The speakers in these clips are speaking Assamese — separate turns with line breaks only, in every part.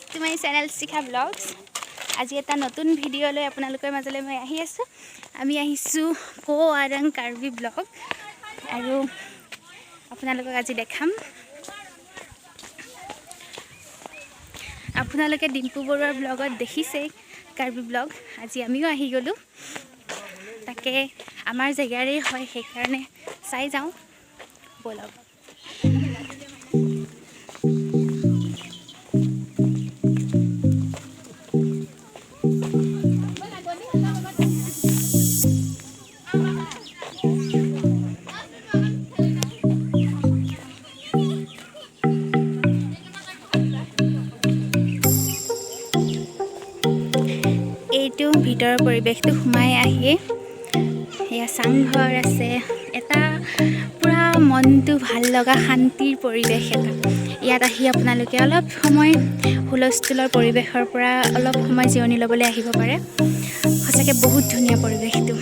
Back to my channel Shikha ব্লগছ। আজি এটা নতুন ভিডিঅ' লৈ আপোনালোকৰ মাজলৈ মই আহি আছোঁ। আমি আহিছোঁ কোৱাৰাং কাৰ্বি ব্লগ আৰু আপোনালোকক আজি দেখাম। আপোনালোকে ডিম্পু বৰুৱাৰ ব্লগত দেখিছেই কাৰ্বি ব্লগ। আজি আমিও আহি গ'লোঁ, তাকে আমাৰ জেগাৰেই হয়, সেইকাৰণে চাই যাওঁ ব'লক। এইটো ভিতৰৰ পৰিৱেশটো সোমাই আহিয়ে এয়া চাংঘৰ আছে, এটা পূৰা মনটো ভাল লগা শান্তিৰ পৰিৱেশ এটা। ইয়াত আহি আপোনালোকে অলপ সময় হুলস্থুলৰ পৰিৱেশৰ পৰা অলপ সময় জিৰণি ল'বলৈ আহিব পাৰে। সঁচাকৈ বহুত ধুনীয়া পৰিৱেশটো।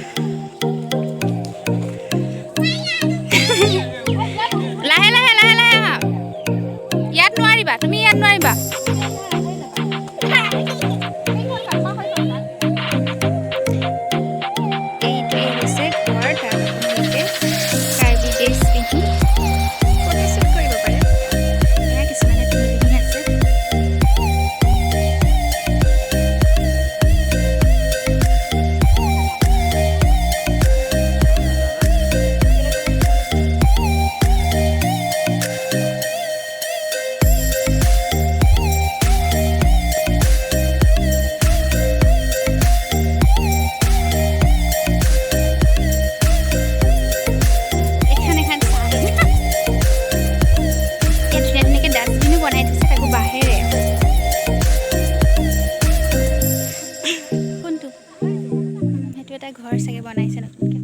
লাহে লাহে লাহে লাহে আহা, ইয়াত নোৱাৰিবা, তুমি ইয়াত নোৱাৰিবা। ঘৰ চাগে বনাইছে নতুনকৈ।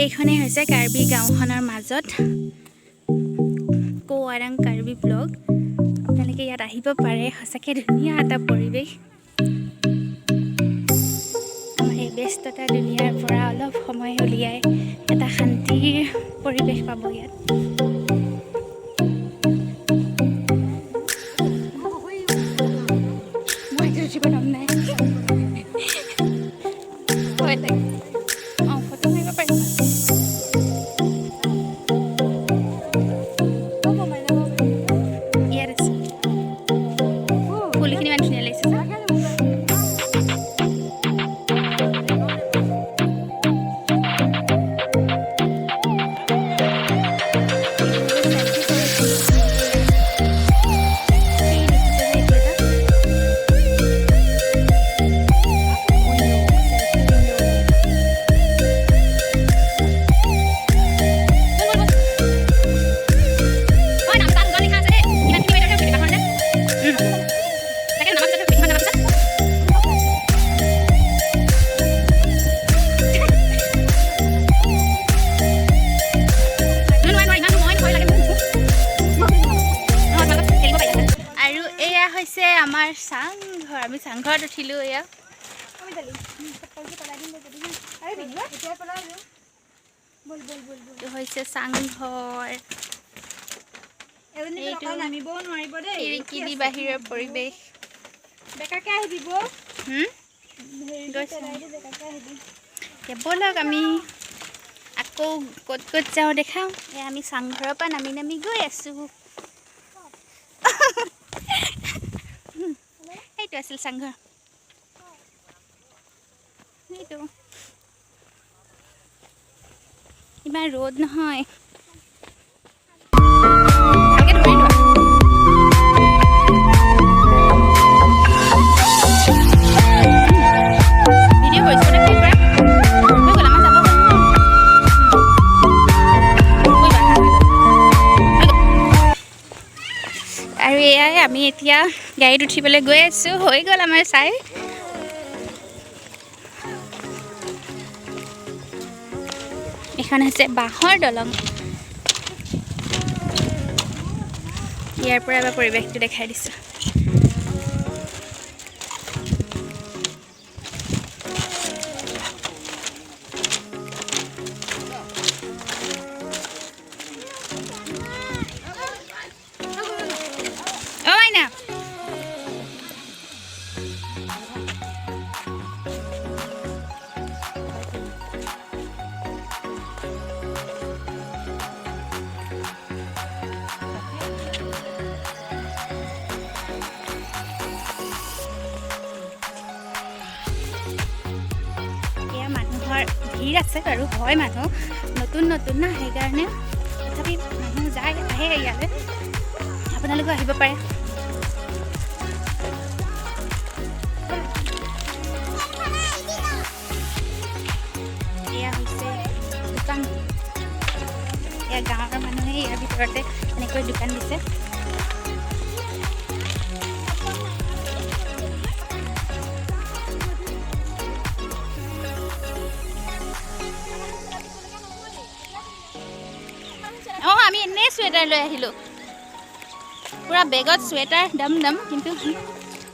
এইখনেই হৈছে কাৰ্বি গাঁওখনৰ মাজত কোৱাৰাং কাৰ্বি ব্লগ। আপোনালোকে ইয়াত আহিব পাৰে, সঁচাকৈ ধুনীয়া এটা পৰিৱেশ। আমাৰ এই ব্যস্ততা দুনিয়াৰ পৰা অলপ সময় উলিয়াই এটা শান্তিৰ পৰিৱেশ পাব ইয়াত। মই উঠিব নাম নাই। ফটো মাৰিব পাৰিম। ইয়াত আছে ফুলখিনি ইমান ধুনীয়া লাগিছে। আমাৰ চাংঘৰ, আমি চাংঘৰত উঠিলোঁ। এয়া হৈছে চাংঘৰ। খিৰিকী বাহিৰৰ পৰিৱেশ। ব'লক আমি আকৌ ক'ত ক'ত যাওঁ দেখাওঁ। এয়া আমি চাংঘৰৰ পৰা নামি নামি গৈ আছোঁ। এইটো আছিল চাংঘৰ। এইটো ইমান ৰ'দ নহয়, ভালকৈ ধৰি লোৱা। ভিডিঅ' কৰিছোঁ নে কি কৰা? হৈ গ'ল, আমাৰ যাব হ'ল। আৰু এয়াই আমি এতিয়া গাড়ীত উঠিবলৈ গৈ আছোঁ। হৈ গ'ল আমাৰ চাই। এখন হৈছে বাঁহৰ দলং। ইয়াৰ পৰা এবাৰ পৰিৱেশটো দেখাই দিছোঁ। ভিৰ আছে বাৰু হয় মানুহ নতুন নতুন না সেইকাৰণে তথাপি মানুহ যায় আহে ইয়ালৈ আপোনালোকেও আহিব পাৰে এয়া হৈছে দোকান এয়া গাঁৱৰ মানুহে ইয়াৰ ভিতৰতে এনেকৈ দোকান দিছে আমি এনেই চুৱেটাৰ লৈ আহিলোঁ পুৰা বেগত চুৱেটাৰ দাম কিন্তু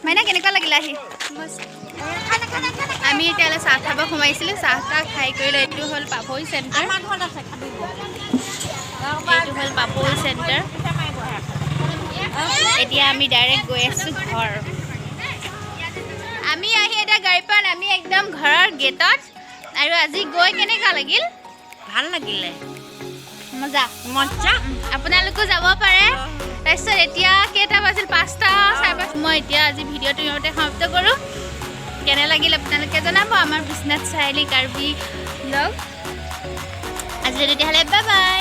মাইনা কেনেকুৱা লাগিলে আহি আমি এতিয়ালৈ চাহ খাব সোমাইছিলোঁ চাহ খাই কৰি লৈ এইটো হ'ল পাপৈ চেণ্টাৰ এইটো হ'ল পাপৈ চেণ্টাৰ এতিয়া আমি ডাইৰেক্ট গৈ আছোঁ ঘৰ আমি আহি এটা গাড়ীৰ পৰা নামি একদম ঘৰৰ গেটত আৰু আজি গৈ কেনেকুৱা লাগিল
ভাল লাগিলে
মজা
মজা
আপোনালোকো যাব পাৰে তাৰপিছত এতিয়া কেইটা বাজিল 5টা 5:30 মই এতিয়া আজি ভিডিঅ'টো ইয়াতে সমাপ্ত কৰোঁ কেনে লাগিল আপোনালোকে জনাব আমাৰ বিশ্বনাথ চাৰিআলি কাৰ্বি ব্লগ আজি তেতিয়াহ'লে বাই বাই